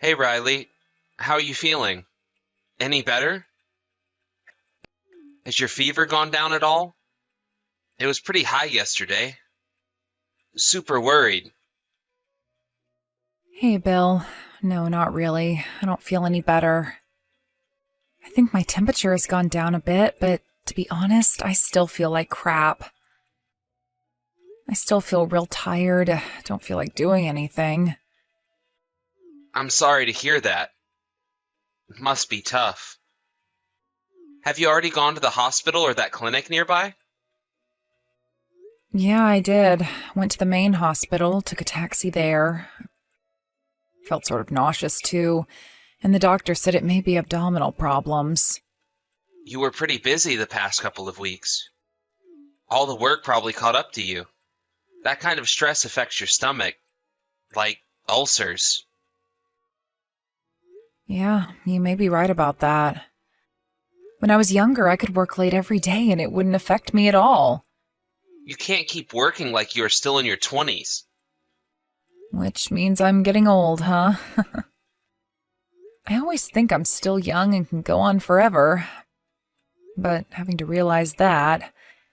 Hey Riley, how are you feeling? Any better? Has your fever gone down at all? It was pretty high yesterday. Super worried. Hey, Bill. No, not really. I don't feel any better. I think my temperature has gone down a bit, but to be honest, I still feel like crap. I still feel real tired. Don't feel like doing anything. I'm sorry to hear that. It must be tough. Have you already gone to the hospital or that clinic nearby? Yeah, I did. Went to the main hospital, took a taxi there. Felt sort of nauseous too, and the doctor said it may be abdominal problems. You were pretty busy the past couple of weeks. All the work probably caught up to you. That kind of stress affects your stomach, like ulcers. Yeah, you may be right about that. When I was younger, I could work late every day and it wouldn't affect me at all. You can't keep working like you're still in your 20s. Which means I'm getting old, huh? I always think I'm still young and can go on forever. But having to realize that,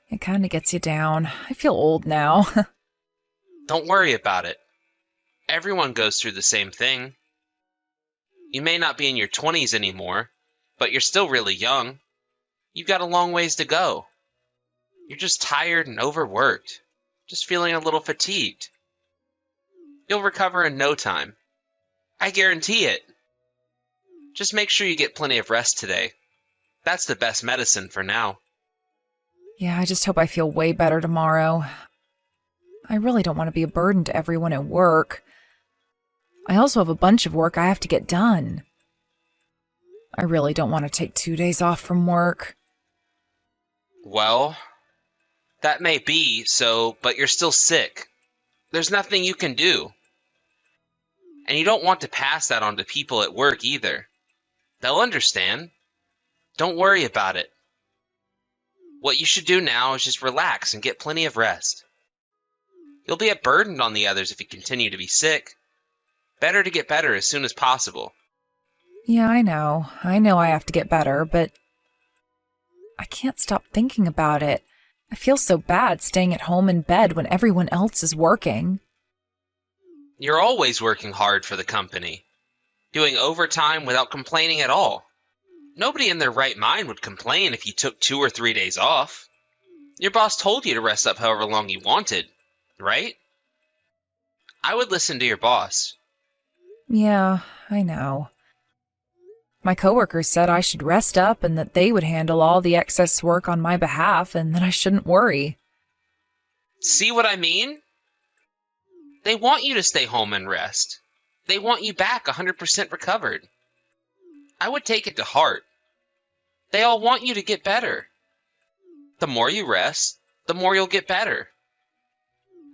it kind of gets you down. I feel old now. Don't worry about it. Everyone goes through the same thing. You may not be in your 20s anymore, but you're still really young. You've got a long ways to go. You're just tired and overworked, just feeling a little fatigued. You'll recover in no time. I guarantee it. Just make sure you get plenty of rest today. That's the best medicine for now. Yeah, I just hope I feel way better tomorrow. I really don't want to be a burden to everyone at work. I also have a bunch of work I have to get done. I really don't want to take 2 days off from work. Well, that may be so, but you're still sick. There's nothing you can do. And you don't want to pass that on to people at work either. They'll understand. Don't worry about it. What you should do now is just relax and get plenty of rest. You'll be a burden on the others if you continue to be sick. Better to get better as soon as possible. Yeah, I know. I know I have to get better, but I can't stop thinking about it. I feel so bad staying at home in bed when everyone else is working. You're always working hard for the company, doing overtime without complaining at all. Nobody in their right mind would complain if you took 2 or 3 days off. Your boss told you to rest up however long you wanted, right? I would listen to your boss. Yeah, I know. My coworkers said I should rest up and that they would handle all the excess work on my behalf and that I shouldn't worry. See what I mean? They want you to stay home and rest. They want you back 100% recovered. I would take it to heart. They all want you to get better. The more you rest, the more you'll get better.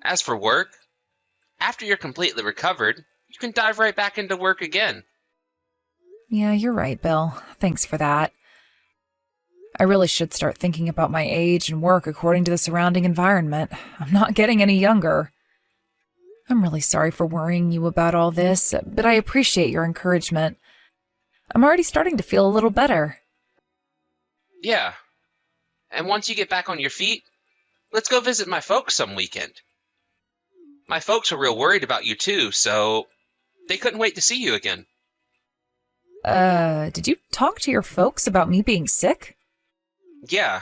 As for work, after you're completely recovered, you can dive right back into work again. Yeah, you're right, Bill. Thanks for that. I really should start thinking about my age and work according to the surrounding environment. I'm not getting any younger. I'm really sorry for worrying you about all this, but I appreciate your encouragement. I'm already starting to feel a little better. Yeah. And once you get back on your feet, let's go visit my folks some weekend. My folks are real worried about you too, so they couldn't wait to see you again. Did you talk to your folks about me being sick? Yeah,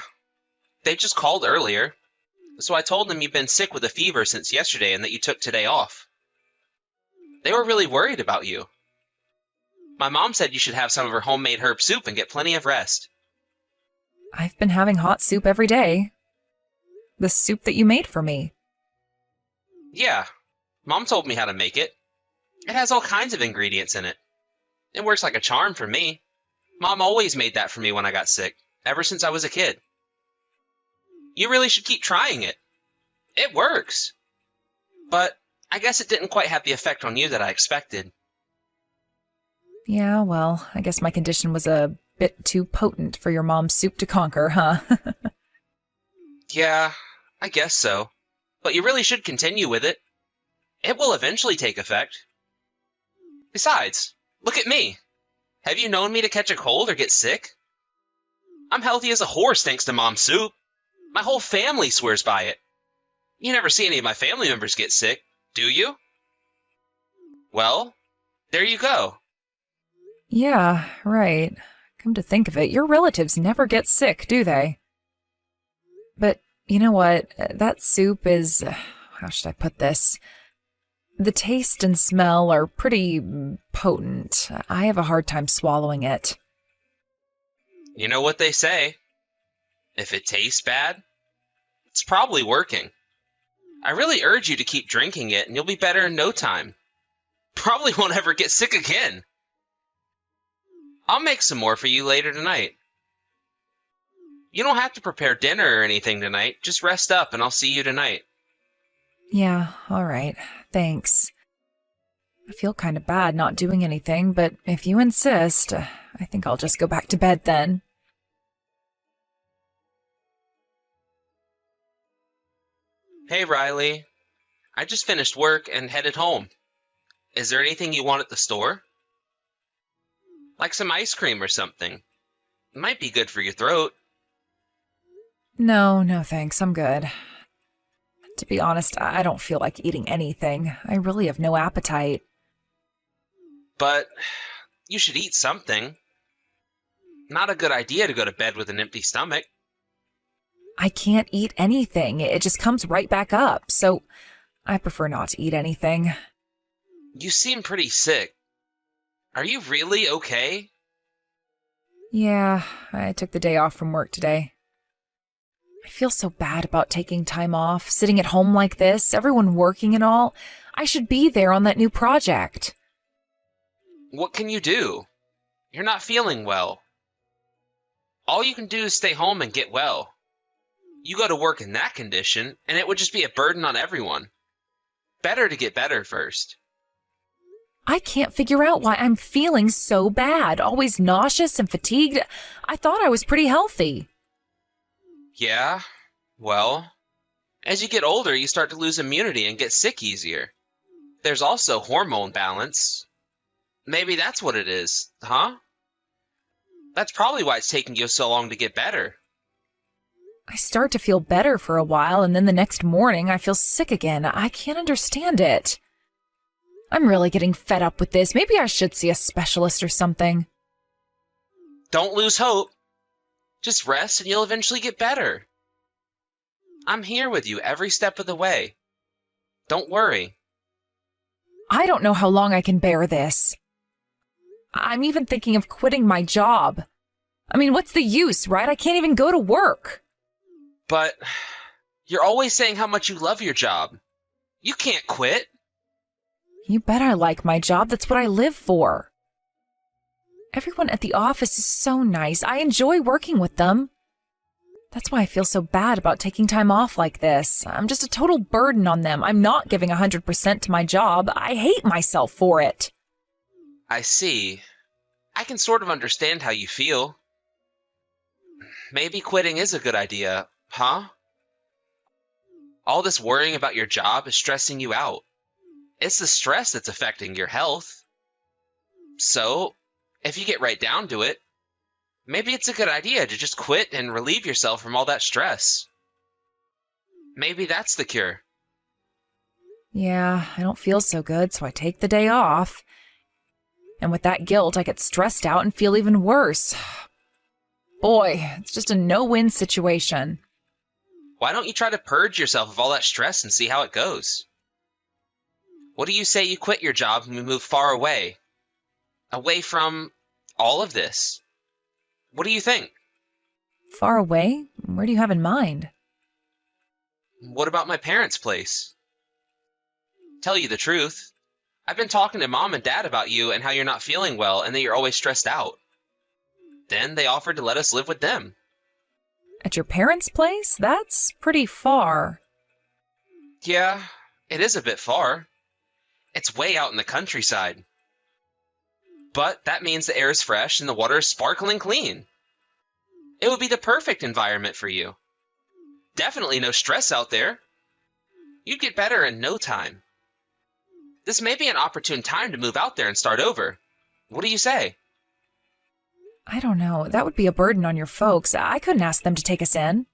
they just called earlier. So I told them you've been sick with a fever since yesterday and that you took today off. They were really worried about you. My mom said you should have some of her homemade herb soup and get plenty of rest. I've been having hot soup every day. The soup that you made for me. Yeah, Mom told me how to make it. It has all kinds of ingredients in it. It works like a charm for me. Mom always made that for me when I got sick, ever since I was a kid. You really should keep trying it. It works. But I guess it didn't quite have the effect on you that I expected. Yeah, well, I guess my condition was a bit too potent for your mom's soup to conquer, huh? Yeah, I guess so. But you really should continue with it. It will eventually take effect. Besides, Look at me. Have you known me to catch a cold or get sick? I'm healthy as a horse thanks to Mom's soup. My whole family swears by it. You never see any of my family members get sick, do you? Well, there you go. Yeah, right. Come to think of it, your relatives never get sick, do they? But you know what? That soup is. How should I put this? The taste and smell are pretty potent. I have a hard time swallowing it. You know what they say. If it tastes bad, it's probably working. I really urge you to keep drinking it and you'll be better in no time. Probably won't ever get sick again. I'll make some more for you later tonight. You don't have to prepare dinner or anything tonight. Just rest up and I'll see you tonight. Yeah, all right. Thanks. I feel kind of bad not doing anything, but if you insist, I think I'll just go back to bed then. Hey, Riley. I just finished work and headed home. Is there anything you want at the store? Like some ice cream or something. It might be good for your throat. No, thanks. I'm good. To be honest, I don't feel like eating anything. I really have no appetite. But you should eat something. Not a good idea to go to bed with an empty stomach. I can't eat anything. It just comes right back up, so I prefer not to eat anything. You seem pretty sick. Are you really okay? Yeah, I took the day off from work today. I feel so bad about taking time off, sitting at home like this, everyone working and all. I should be there on that new project. What can you do? You're not feeling well. All you can do is stay home and get well. You go to work in that condition, and it would just be a burden on everyone. Better to get better first. I can't figure out why I'm feeling so bad, always nauseous and fatigued. I thought I was pretty healthy. Yeah, well, as you get older, you start to lose immunity and get sick easier. There's also hormone balance. Maybe that's what it is, huh? That's probably why it's taking you so long to get better. I start to feel better for a while, and then the next morning I feel sick again. I can't understand it. I'm really getting fed up with this. Maybe I should see a specialist or something. Don't lose hope. Just rest and you'll eventually get better. I'm here with you every step of the way. Don't worry. I don't know how long I can bear this. I'm even thinking of quitting my job. I mean, what's the use, right? I can't even go to work. But you're always saying how much you love your job. You can't quit. You bet I like my job. That's what I live for. Everyone at the office is so nice. I enjoy working with them. That's why I feel so bad about taking time off like this. I'm just a total burden on them. I'm not giving 100% to my job. I hate myself for it. I see. I can sort of understand how you feel. Maybe quitting is a good idea, huh? All this worrying about your job is stressing you out. It's the stress that's affecting your health. So, if you get right down to it, maybe it's a good idea to just quit and relieve yourself from all that stress. Maybe that's the cure. Yeah, I don't feel so good, so I take the day off. And with that guilt, I get stressed out and feel even worse. Boy, it's just a no-win situation. Why don't you try to purge yourself of all that stress and see how it goes? What do you say you quit your job and we move far away? Away from all of this? What do you think? Far away? Where do you have in mind? What about my parents' place? Tell you the truth, I've been talking to Mom and Dad about you and how you're not feeling well and that you're always stressed out. Then they offered to let us live with them. At your parents' place? That's pretty far. Yeah, it is a bit far. It's way out in the countryside. But that means the air is fresh and the water is sparkling clean. It would be the perfect environment for you. Definitely no stress out there. You'd get better in no time. This may be an opportune time to move out there and start over. What do you say? I don't know. That would be a burden on your folks. I couldn't ask them to take us in.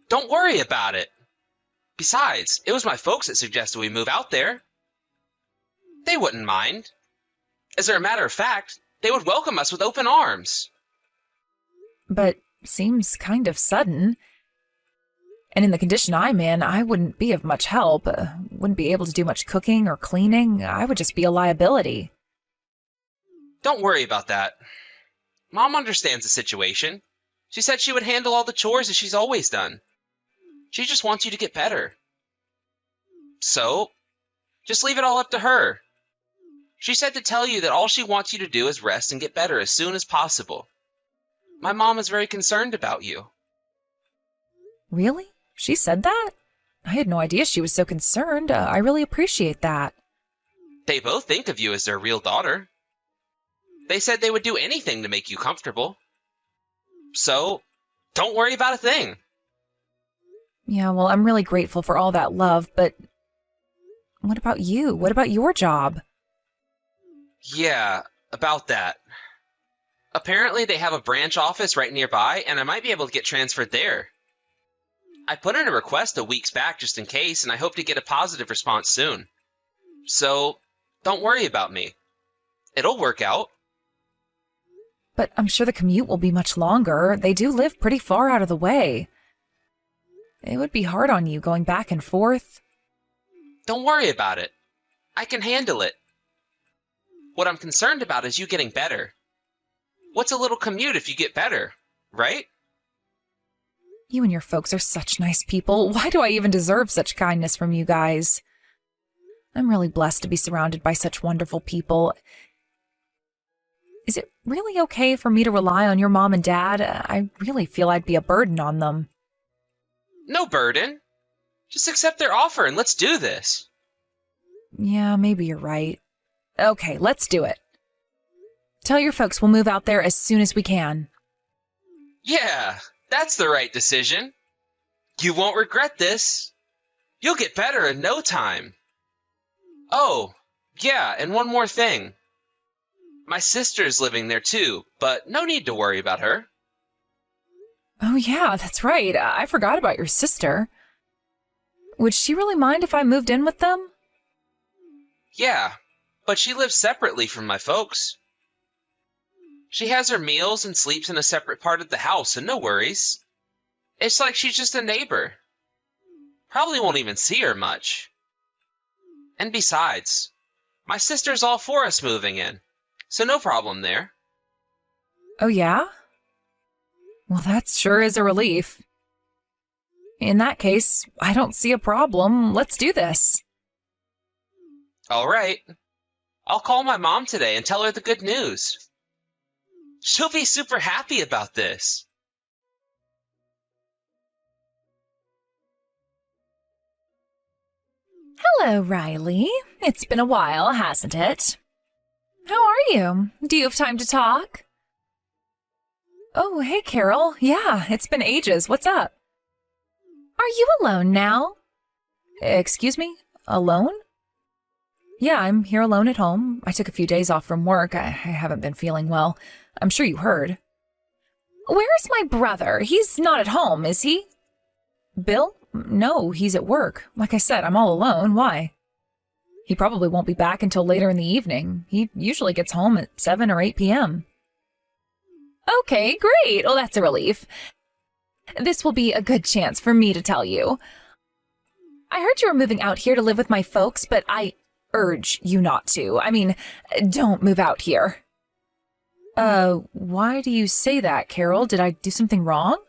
Don't worry about it. Besides, it was my folks that suggested we move out there. They wouldn't mind. As a matter of fact, they would welcome us with open arms. But seems kind of sudden. And in the condition I'm in, I wouldn't be of much help. Wouldn't be able to do much cooking or cleaning. I would just be a liability. Don't worry about that. Mom understands the situation. She said she would handle all the chores as she's always done. She just wants you to get better. So, just leave it all up to her. She said to tell you that all she wants you to do is rest and get better as soon as possible. My mom is very concerned about you. Really? She said that? I had no idea she was so concerned. I really appreciate that. They both think of you as their real daughter. They said they would do anything to make you comfortable. So, don't worry about a thing. Yeah, well, I'm really grateful for all that love, but what about you? What about your job? Yeah, about that. Apparently they have a branch office right nearby, and I might be able to get transferred there. I put in a request a weeks back just in case, and I hope to get a positive response soon. So, don't worry about me. It'll work out. But I'm sure the commute will be much longer. They do live pretty far out of the way. It would be hard on you going back and forth. Don't worry about it. I can handle it. What I'm concerned about is you getting better. What's a little commute if you get better, right? You and your folks are such nice people. Why do I even deserve such kindness from you guys? I'm really blessed to be surrounded by such wonderful people. Is it really okay for me to rely on your mom and dad? I really feel I'd be a burden on them. No burden. Just accept their offer and let's do this. Yeah, maybe you're right. Okay, let's do it. Tell your folks we'll move out there as soon as we can. Yeah, that's the right decision. You won't regret this. You'll get better in no time. Oh, yeah, and one more thing. My sister's living there too, but no need to worry about her. Oh yeah, that's right. I forgot about your sister. Would she really mind if I moved in with them? Yeah, but she lives separately from my folks. She has her meals and sleeps in a separate part of the house, and no worries. It's like she's just a neighbor. Probably won't even see her much. And besides, my sister's all for us moving in, so no problem there. Oh yeah? Well, that sure is a relief. In that case, I don't see a problem. Let's do this. All right. I'll call my mom today and tell her the good news. She'll be super happy about this. Hello, Riley. It's been a while, hasn't it? How are you? Do you have time to talk? Oh, hey, Carol. Yeah, it's been ages. What's up? Are you alone now? Excuse me? Alone? Yeah, I'm here alone at home. I took a few days off from work. I haven't been feeling well. I'm sure you heard. Where's my brother? He's not at home, is he? Bill? No, he's at work. Like I said, I'm all alone. Why? He probably won't be back until later in the evening. He usually gets home at 7 or 8 p.m. Okay, great. Well, that's a relief. This will be a good chance for me to tell you. I heard you were moving out here to live with my folks, but I urge you not to. I mean, don't move out here. Why do you say that, Carol? Did I do something wrong?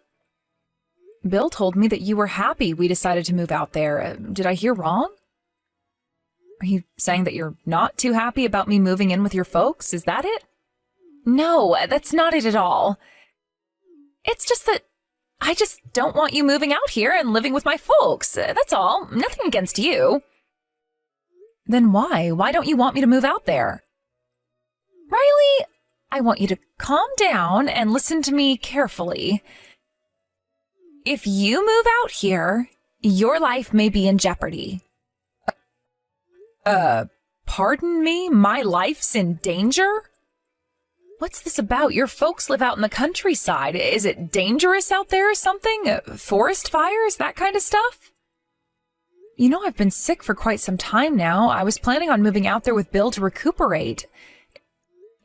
Bill told me that you were happy we decided to move out there. Did I hear wrong? Are you saying that you're not too happy about me moving in with your folks? Is that it? No, that's not it at all. It's just that I just don't want you moving out here and living with my folks. That's all. Nothing against you. Then why? Why don't you want me to move out there? Riley, I want you to calm down and listen to me carefully. If you move out here, your life may be in jeopardy. Pardon me? My life's in danger? What's this about? Your folks live out in the countryside. Is it dangerous out there or something? Forest fires? That kind of stuff? You know, I've been sick for quite some time now. I was planning on moving out there with Bill to recuperate.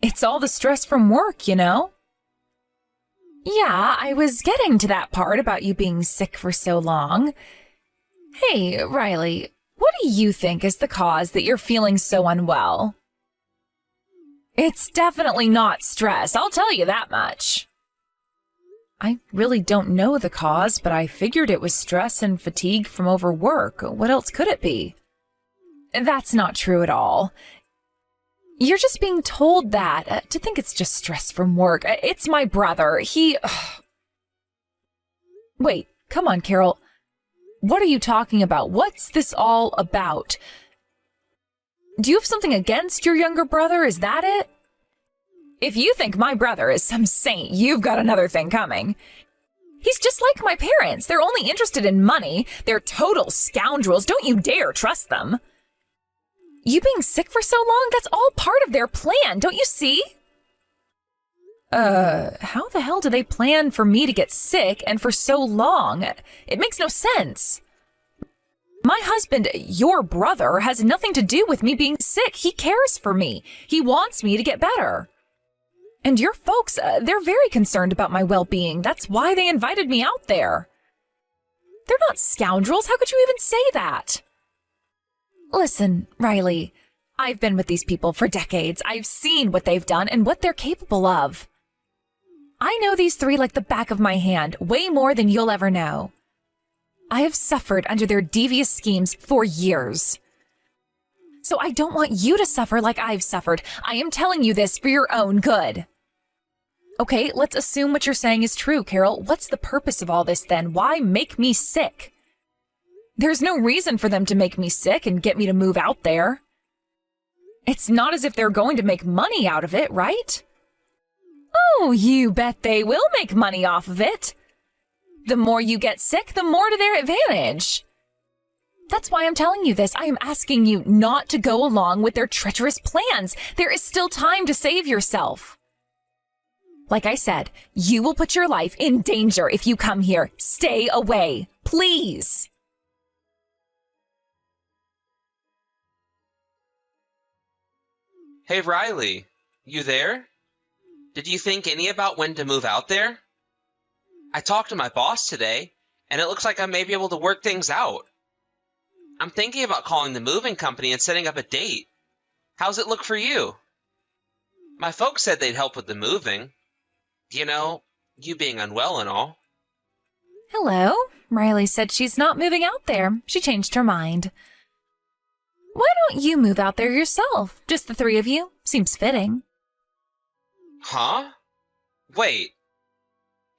It's all the stress from work, you know? Yeah, I was getting to that part about you being sick for so long. Hey, Riley, what do you think is the cause that you're feeling so unwell? It's definitely not stress, I'll tell you that much. I really don't know the cause, but I figured it was stress and fatigue from overwork. What else could it be? That's not true at all. You're just being told that, to think it's just stress from work. It's my brother. Wait, come on, Carol. What are you talking about? What's this all about? Do you have something against your younger brother? Is that it? If you think my brother is some saint, you've got another thing coming. He's just like my parents. They're only interested in money. They're total scoundrels. Don't you dare trust them. You being sick for so long, that's all part of their plan, don't you see? How the hell do they plan for me to get sick and for so long? It makes no sense. My husband, your brother, has nothing to do with me being sick. He cares for me. He wants me to get better. And your folks, they're very concerned about my well-being. That's why they invited me out there. They're not scoundrels. How could you even say that? Listen, Riley, I've been with these people for decades. I've seen what they've done and what they're capable of. I know these three like the back of my hand, way more than you'll ever know. I have suffered under their devious schemes for years. So I don't want you to suffer like I've suffered. I am telling you this for your own good. Okay, let's assume what you're saying is true, Carol. What's the purpose of all this then? Why make me sick? There's no reason for them to make me sick and get me to move out there. It's not as if they're going to make money out of it, right? Oh, you bet they will make money off of it. The more you get sick, the more to their advantage. That's why I'm telling you this. I am asking you not to go along with their treacherous plans. There is still time to save yourself. Like I said, you will put your life in danger if you come here. Stay away, please. Hey, Riley, you there? Did you think any about when to move out there? I talked to my boss today, and it looks like I may be able to work things out. I'm thinking about calling the moving company and setting up a date. How's it look for you? My folks said they'd help with the moving. You know, you being unwell and all. Hello. Riley said she's not moving out there. She changed her mind. Why don't you move out there yourself? Just the three of you? Seems fitting. Huh? Wait.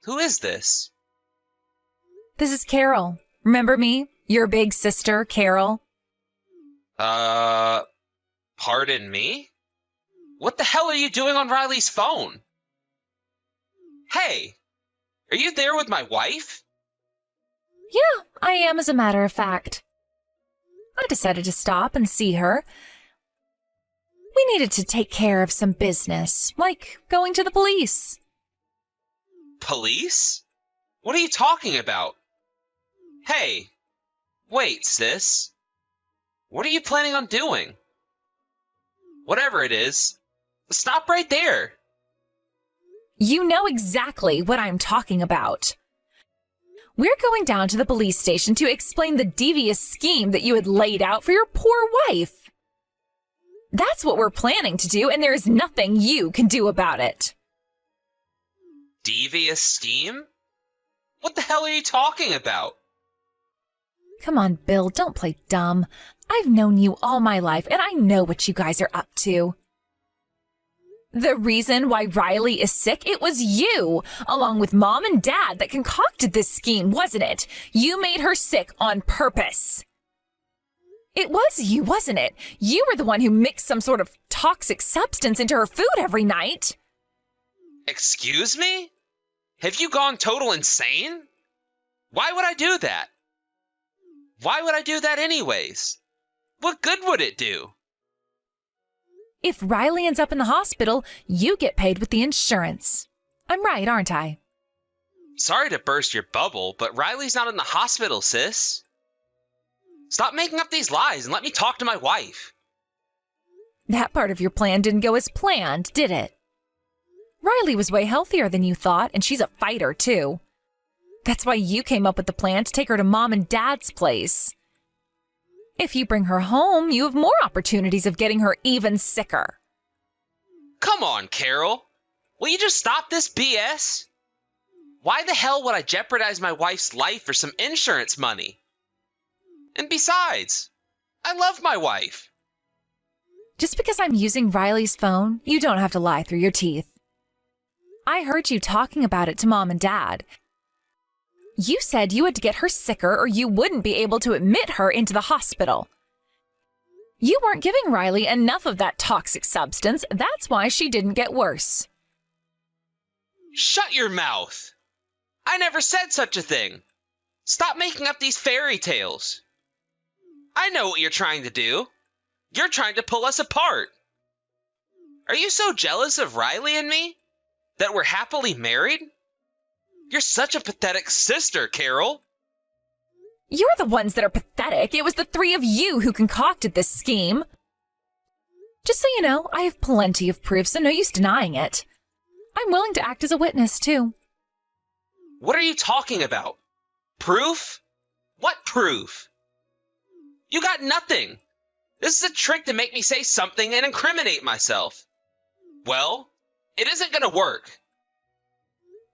Who is this? This is Carol. Remember me? Your big sister, Carol. Pardon me? What the hell are you doing on Riley's phone? Hey, are you there with my wife? Yeah, I am, as a matter of fact. I decided to stop and see her. We needed to take care of some business, like going to the police. Police? What are you talking about? Hey, wait, sis. What are you planning on doing? Whatever it is, stop right there. You know exactly what I'm talking about. We're going down to the police station to explain the devious scheme that you had laid out for your poor wife. That's what we're planning to do, and there is nothing you can do about it. Devious scheme? What the hell are you talking about? Come on, Bill, don't play dumb. I've known you all my life, and I know what you guys are up to. The reason why Riley is sick, it was you, along with Mom and Dad, that concocted this scheme, wasn't it? You made her sick on purpose. It was you, wasn't it? You were the one who mixed some sort of toxic substance into her food every night. Excuse me? Have you gone total insane? Why would I do that? Why would I do that anyways? What good would it do? If Riley ends up in the hospital, you get paid with the insurance. I'm right, aren't I? Sorry to burst your bubble, but Riley's not in the hospital, sis. Stop making up these lies and let me talk to my wife. That part of your plan didn't go as planned, did it? Riley was way healthier than you thought, and she's a fighter, too. That's why you came up with the plan to take her to Mom and Dad's place. If you bring her home, you have more opportunities of getting her even sicker. Come on, Carol. Will you just stop this BS? Why the hell would I jeopardize my wife's life for some insurance money? And besides, I love my wife. Just because I'm using Riley's phone, you don't have to lie through your teeth. I heard you talking about it to Mom and Dad. You said you had to get her sicker or you wouldn't be able to admit her into the hospital. You weren't giving Riley enough of that toxic substance. That's why she didn't get worse. Shut your mouth. I never said such a thing. Stop making up these fairy tales. I know what you're trying to do. You're trying to pull us apart. Are you so jealous of Riley and me that we're happily married? You're such a pathetic sister, Carol. You're the ones that are pathetic. It was the three of you who concocted this scheme. Just so you know, I have plenty of proof, so no use denying it. I'm willing to act as a witness, too. What are you talking about? Proof? What proof? You got nothing. This is a trick to make me say something and incriminate myself. Well, it isn't gonna work.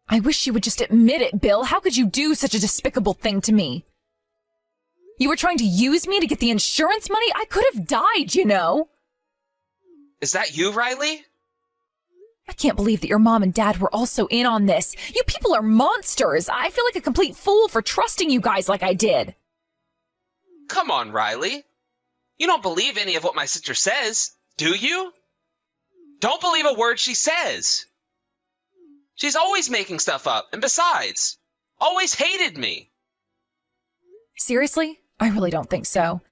I wish you would just admit it, Bill. How could you do such a despicable thing to me? You were trying to use me to get the insurance money? I could have died, you know. Is that you, Riley? I can't believe that your mom and dad were also in on this. You people are monsters. I feel like a complete fool for trusting you guys like I did. Come on, Riley. You don't believe any of what my sister says, do you? Don't believe a word she says. She's always making stuff up, and besides, always hated me. Seriously? I really don't think so.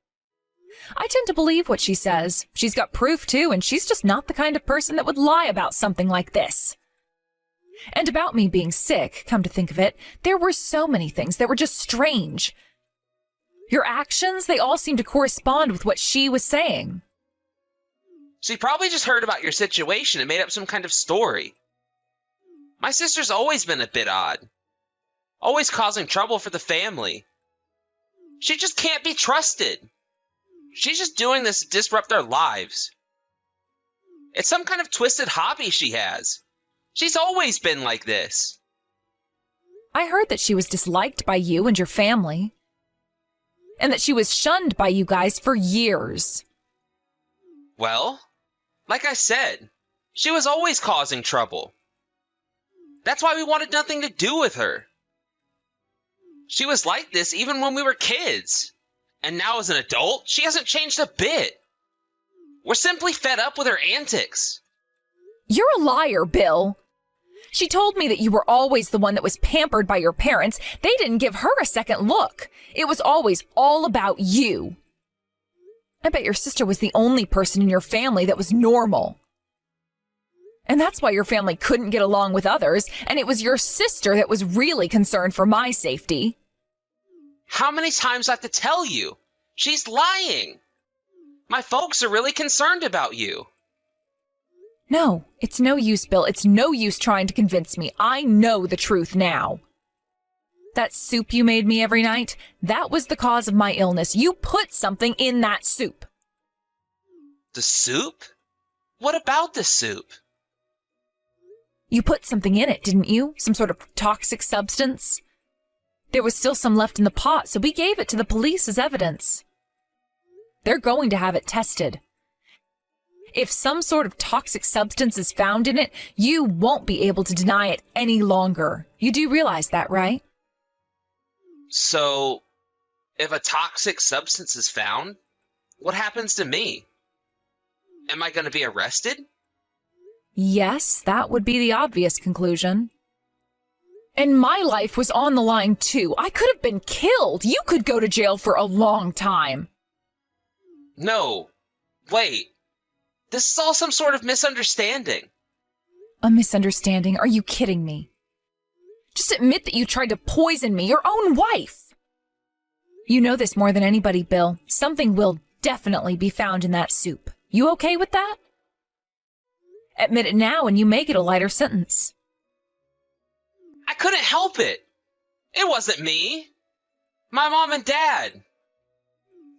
I tend to believe what she says. She's got proof, too, and she's just not the kind of person that would lie about something like this. And about me being sick, come to think of it, there were so many things that were just strange. Your actions, they all seem to correspond with what she was saying. She probably just heard about your situation and made up some kind of story. My sister's always been a bit odd. Always causing trouble for the family. She just can't be trusted. She's just doing this to disrupt our lives. It's some kind of twisted hobby she has. She's always been like this. I heard that she was disliked by you and your family. And that she was shunned by you guys for years. Well, like I said, she was always causing trouble. That's why we wanted nothing to do with her. She was like this even when we were kids. And now as an adult, she hasn't changed a bit. We're simply fed up with her antics. You're a liar, Bill. She told me that you were always the one that was pampered by your parents. They didn't give her a second look. It was always all about you. I bet your sister was the only person in your family that was normal. And that's why your family couldn't get along with others, and it was your sister that was really concerned for my safety. How many times do I have to tell you? She's lying. My folks are really concerned about you. No, it's no use, Bill. It's no use trying to convince me. I know the truth now. That soup you made me every night, that was the cause of my illness. You put something in that soup. The soup? What about the soup? You put something in it, didn't you? Some sort of toxic substance? There was still some left in the pot, so we gave it to the police as evidence. They're going to have it tested. If some sort of toxic substance is found in it, you won't be able to deny it any longer. You do realize that, right? So, if a toxic substance is found, what happens to me? Am I going to be arrested? Yes, that would be the obvious conclusion. And my life was on the line, too. I could have been killed. You could go to jail for a long time. No. Wait. This is all some sort of misunderstanding. A misunderstanding? Are you kidding me? Just admit that you tried to poison me, your own wife. You know this more than anybody, Bill. Something will definitely be found in that soup. You okay with that? Admit it now and you may get a lighter sentence. I couldn't help it. It wasn't me. My mom and dad.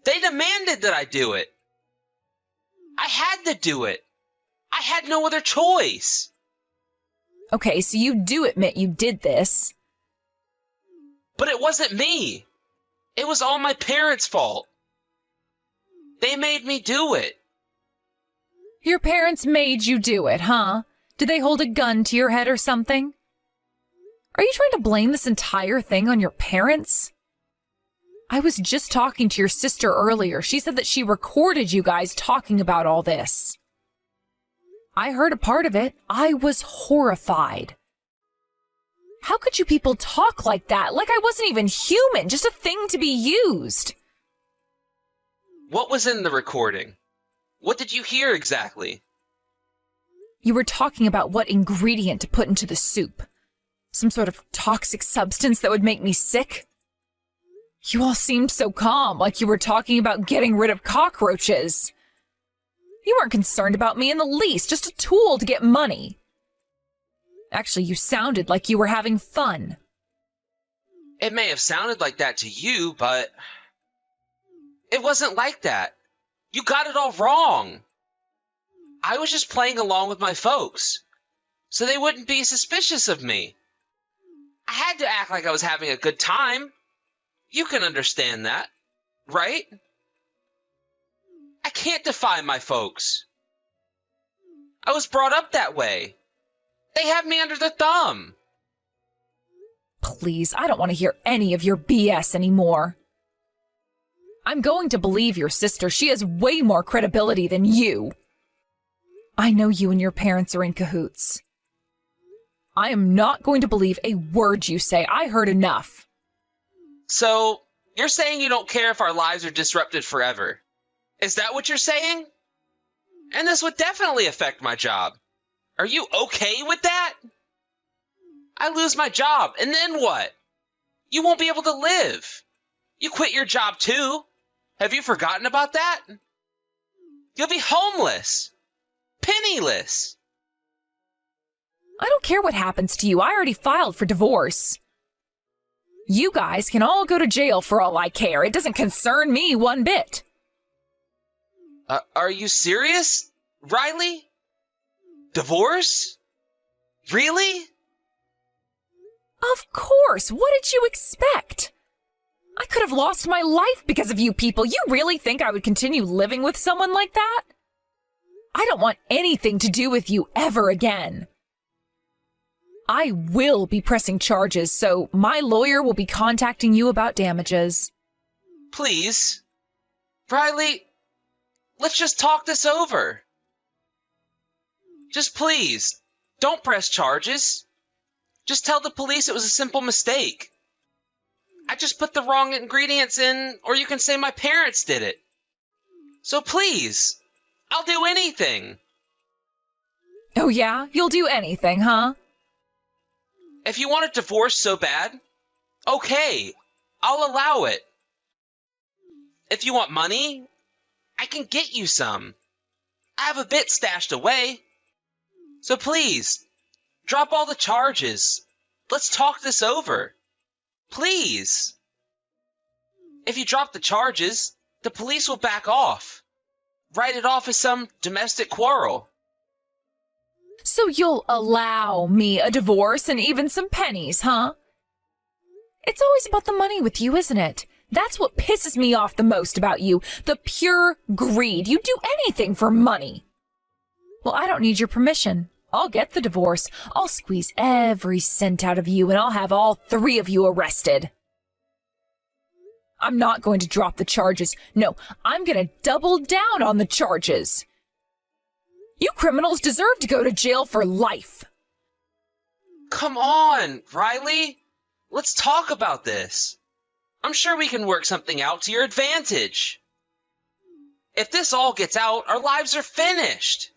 They demanded that I do it. I had to do it. I had no other choice. Okay, so you do admit you did this. But it wasn't me. It was all my parents' fault. They made me do it. Your parents made you do it, huh? Did they hold a gun to your head or something? Are you trying to blame this entire thing on your parents? I was just talking to your sister earlier. She said that she recorded you guys talking about all this. I heard a part of it. I was horrified. How could you people talk like that? Like I wasn't even human, just a thing to be used. What was in the recording? What did you hear exactly? You were talking about what ingredient to put into the soup. Some sort of toxic substance that would make me sick? You all seemed so calm, like you were talking about getting rid of cockroaches. You weren't concerned about me in the least, just a tool to get money. Actually, you sounded like you were having fun. It may have sounded like that to you, but it wasn't like that. You got it all wrong. I was just playing along with my folks, so they wouldn't be suspicious of me. I had to act like I was having a good time. You can understand that, right? I can't defy my folks. I was brought up that way. They have me under their thumb. Please, I don't want to hear any of your BS anymore. I'm going to believe your sister. She has way more credibility than you. I know you and your parents are in cahoots. I am not going to believe a word you say. I heard enough. So, you're saying you don't care if our lives are disrupted forever? Is that what you're saying? And this would definitely affect my job. Are you okay with that? I lose my job, and then what? You won't be able to live. You quit your job too. Have you forgotten about that? You'll be homeless. Penniless. I don't care what happens to you. I already filed for divorce. You guys can all go to jail for all I care. It doesn't concern me one bit. Are you serious, Riley? Divorce? Really? Of course. What did you expect? I could have lost my life because of you people. You really think I would continue living with someone like that? I don't want anything to do with you ever again. I will be pressing charges, so my lawyer will be contacting you about damages. Please. Riley, let's just talk this over. Just please, don't press charges. Just tell the police it was a simple mistake. I just put the wrong ingredients in, or you can say my parents did it. So please, I'll do anything. Oh yeah? You'll do anything, huh? If you want a divorce so bad, okay, I'll allow it. If you want money, I can get you some. I have a bit stashed away. So please, drop all the charges. Let's talk this over. Please. If you drop the charges, the police will back off. Write it off as some domestic quarrel. So you'll allow me a divorce and even some pennies, huh? It's always about the money with you, isn't it? That's what pisses me off the most about you. The pure greed. You'd do anything for money. Well, I don't need your permission. I'll get the divorce. I'll squeeze every cent out of you and I'll have all three of you arrested. I'm not going to drop the charges. No, I'm going to double down on the charges. You criminals deserve to go to jail for life. Come on, Riley. Let's talk about this. I'm sure we can work something out to your advantage. If this all gets out, our lives are finished.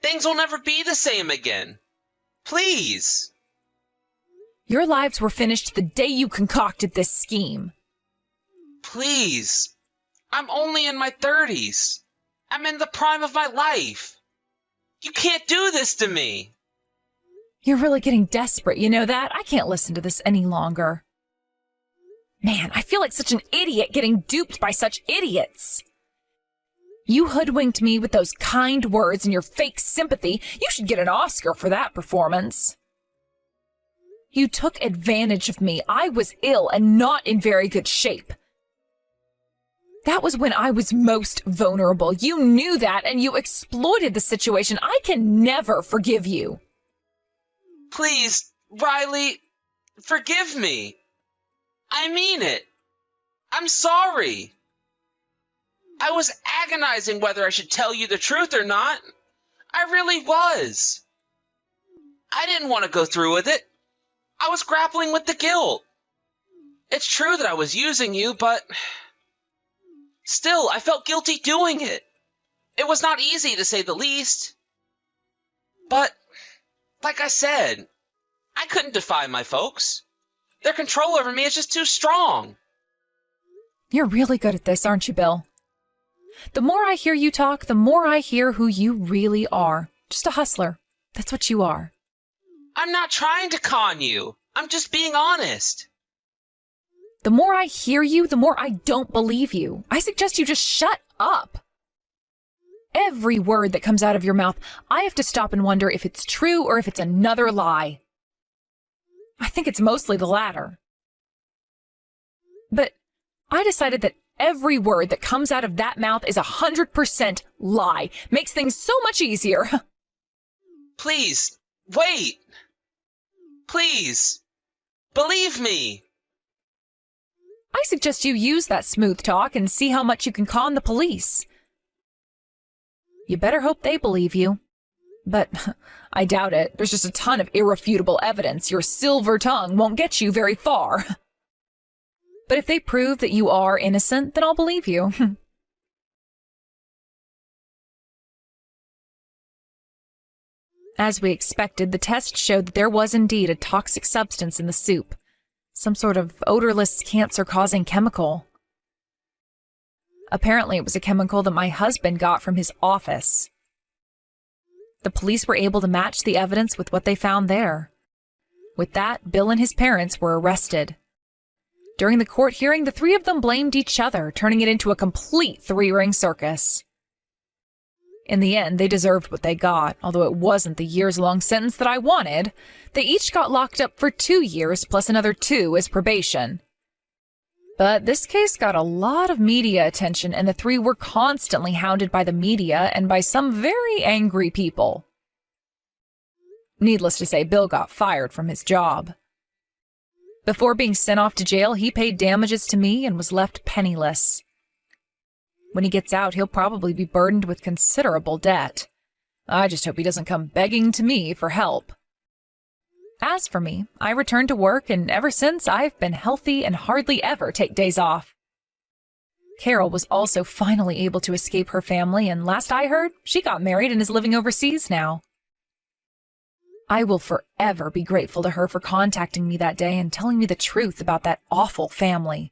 Things will never be the same again. Please. Your lives were finished the day you concocted this scheme. Please. I'm only in my 30s. I'm in the prime of my life. You can't do this to me. You're really getting desperate, you know that? I can't listen to this any longer. Man, I feel like such an idiot getting duped by such idiots. You hoodwinked me with those kind words and your fake sympathy. You should get an Oscar for that performance. You took advantage of me. I was ill and not in very good shape. That was when I was most vulnerable. You knew that and you exploited the situation. I can never forgive you. Please, Riley, forgive me. I mean it. I'm sorry. I was agonizing whether I should tell you the truth or not. I really was. I didn't want to go through with it. I was grappling with the guilt. It's true that I was using you, but still, I felt guilty doing it. It was not easy, to say the least. But, like I said, I couldn't defy my folks. Their control over me is just too strong. You're really good at this, aren't you, Bill? The more I hear you talk, the more I hear who you really are. Just a hustler. That's what you are. I'm not trying to con you. I'm just being honest. The more I hear you, the more I don't believe you. I suggest you just shut up. Every word that comes out of your mouth, I have to stop and wonder if it's true or if it's another lie. I think it's mostly the latter. But I decided that every word that comes out of that mouth is 100% lie. Makes things so much easier. Please, wait. Please, believe me. I suggest you use that smooth talk and see how much you can con the police. You better hope they believe you. But I doubt it. There's just a ton of irrefutable evidence. Your silver tongue won't get you very far. But if they prove that you are innocent, then I'll believe you. As we expected, the test showed that there was indeed a toxic substance in the soup. Some sort of odorless, cancer-causing chemical. Apparently, it was a chemical that my husband got from his office. The police were able to match the evidence with what they found there. With that, Bill and his parents were arrested. During the court hearing, the three of them blamed each other, turning it into a complete three-ring circus. In the end, they deserved what they got, although it wasn't the years-long sentence that I wanted. They each got locked up for 2 years, plus another 2 as probation. But this case got a lot of media attention, and the three were constantly hounded by the media and by some very angry people. Needless to say, Bill got fired from his job. Before being sent off to jail, he paid damages to me and was left penniless. When he gets out, he'll probably be burdened with considerable debt. I just hope he doesn't come begging to me for help. As for me, I returned to work, and ever since, I've been healthy and hardly ever take days off. Carol was also finally able to escape her family, and last I heard, she got married and is living overseas now. I will forever be grateful to her for contacting me that day and telling me the truth about that awful family.